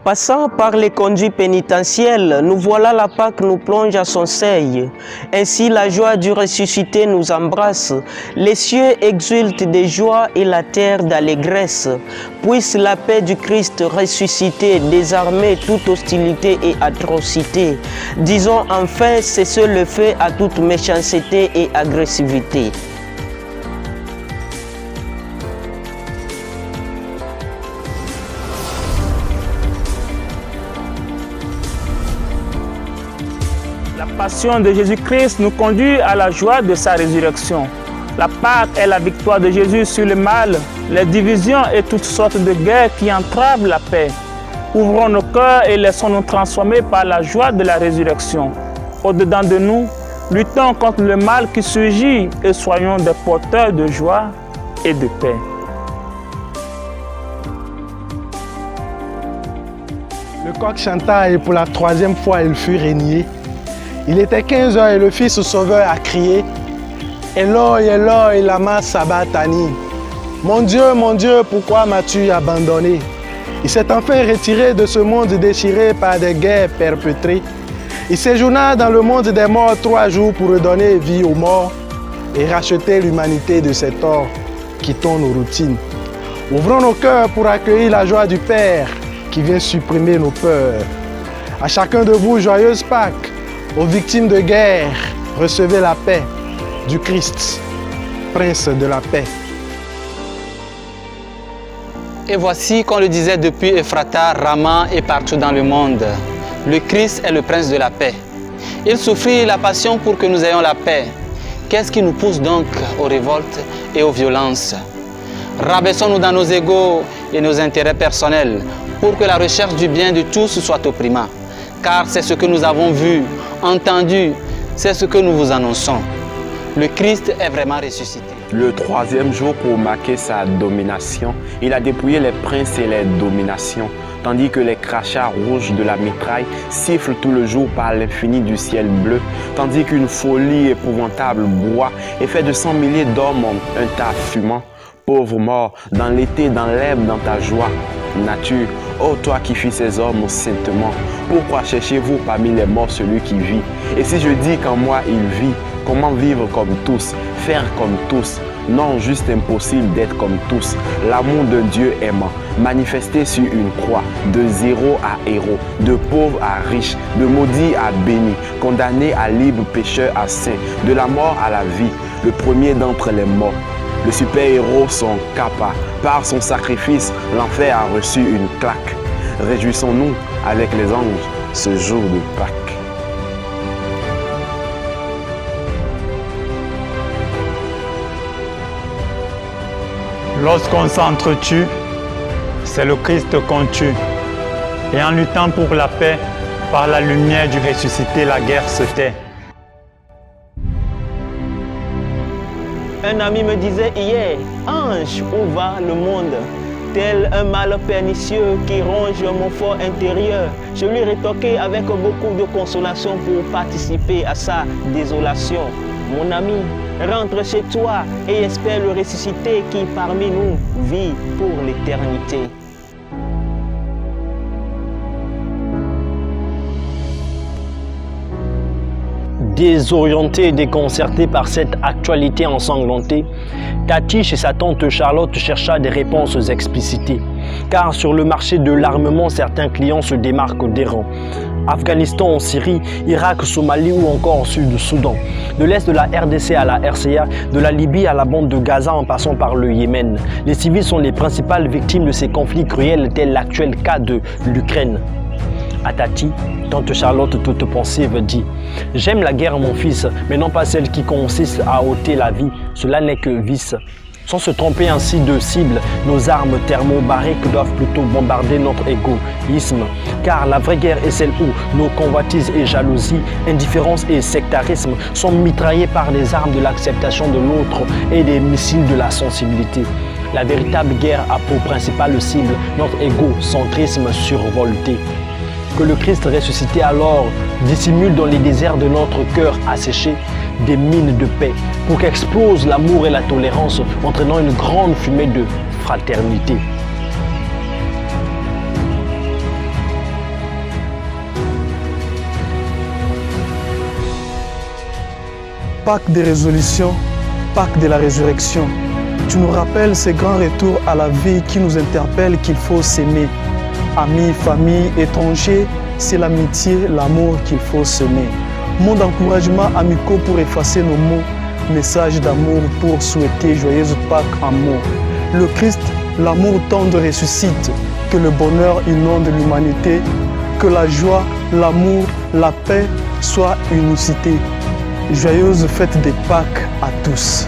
Passant par les conduits pénitentiels, nous voilà la Pâque nous plonge à son seuil. Ainsi la joie du ressuscité nous embrasse. Les cieux exultent de joie et la terre d'allégresse. Puisse la paix du Christ ressuscité désarmer toute hostilité et atrocité. Disons enfin cessez le feu à toute méchanceté et agressivité. La passion de Jésus-Christ nous conduit à la joie de sa résurrection. La Pâque est la victoire de Jésus sur le mal, les divisions et toutes sortes de guerres qui entravent la paix. Ouvrons nos cœurs et laissons-nous transformer par la joie de la résurrection. Au-dedans de nous, luttons contre le mal qui surgit et soyons des porteurs de joie et de paix. Le coq chanta et pour la troisième fois il fut régné. Il était 15 heures et le Fils Sauveur a crié « Eloi, Eloi, lama sabachthani » « Mon Dieu, pourquoi m'as-tu abandonné ?» Il s'est enfin retiré de ce monde déchiré par des guerres perpétrées. Il séjourna dans le monde des morts 3 jours pour redonner vie aux morts et racheter l'humanité de ses torts. Quittons nos routines. Ouvrons nos cœurs pour accueillir la joie du Père qui vient supprimer nos peurs. À chacun de vous, joyeuse Pâques. Aux victimes de guerre, recevez la paix du Christ, Prince de la paix. Et voici qu'on le disait depuis Ephrata, Rama et partout dans le monde. Le Christ est le Prince de la paix. Il souffrit la passion pour que nous ayons la paix. Qu'est-ce qui nous pousse donc aux révoltes et aux violences? Rabaissons-nous dans nos égos et nos intérêts personnels pour que la recherche du bien de tous soit opprimée. Car c'est ce que nous avons vu, entendu, c'est ce que nous vous annonçons. Le Christ est vraiment ressuscité. Le 3e jour, pour marquer sa domination, il a dépouillé les princes et les dominations, tandis que les crachats rouges de la mitraille sifflent tout le jour par l'infini du ciel bleu, tandis qu'une folie épouvantable broie et fait de 100 milliers d'hommes un tas fumant. Pauvre mort, dans l'été, dans l'herbe, dans ta joie. Nature, ô toi qui fis ces hommes saintement, pourquoi cherchez-vous parmi les morts celui qui vit? Et si je dis qu'en moi il vit, comment vivre comme tous, faire comme tous? Non, juste impossible d'être comme tous. L'amour de Dieu aimant, manifesté sur une croix, de zéro à héros, de pauvre à riche, de maudit à béni, condamné à libre, pécheur à saint, de la mort à la vie, le premier d'entre les morts. Le super-héros, son kappa, par son sacrifice, l'enfer a reçu une claque. Réjouissons-nous avec les anges ce jour de Pâques. Lorsqu'on s'entretue, c'est le Christ qu'on tue. Et en luttant pour la paix, par la lumière du ressuscité, la guerre se tait. Un ami me disait hier, ange, où va le monde? Tel un mal pernicieux qui ronge mon fort intérieur. Je lui rétorquai avec beaucoup de consolation pour participer à sa désolation. Mon ami, rentre chez toi et espère le ressuscité qui parmi nous vit pour l'éternité. Désorienté et déconcerté par cette actualité ensanglantée, Tati chez sa tante Charlotte chercha des réponses explicitées. Car sur le marché de l'armement, certains clients se démarquent des rangs. Afghanistan, Syrie, Irak, Somalie ou encore Sud-Soudan. De l'Est de la RDC à la RCA, de la Libye à la bande de Gaza en passant par le Yémen. Les civils sont les principales victimes de ces conflits cruels tel l'actuel cas de l'Ukraine. À Tati, tante Charlotte toute pensive dit « J'aime la guerre mon fils, mais non pas celle qui consiste à ôter la vie, cela n'est que vice. » Sans se tromper ainsi de cible, nos armes thermobariques doivent plutôt bombarder notre égoïsme. Car la vraie guerre est celle où nos convoitises et jalousies, indifférence et sectarisme sont mitraillés par les armes de l'acceptation de l'autre et des missiles de la sensibilité. La véritable guerre a pour principale cible notre égocentrisme survolté. Que le Christ ressuscité alors dissimule dans les déserts de notre cœur asséché des mines de paix pour qu'explose l'amour et la tolérance entraînant une grande fumée de fraternité. Pâques des résolutions, Pâques de la résurrection. Tu nous rappelles ces grands retours à la vie qui nous interpellent qu'il faut s'aimer. Amis, famille, étrangers, c'est l'amitié, l'amour qu'il faut semer. Mot d'encouragement amicaux pour effacer nos mots, message d'amour pour souhaiter joyeuse Pâques en mots. Le Christ, l'amour tendre ressuscite, que le bonheur inonde l'humanité, que la joie, l'amour, la paix soient unicité. Joyeuse fête des Pâques à tous.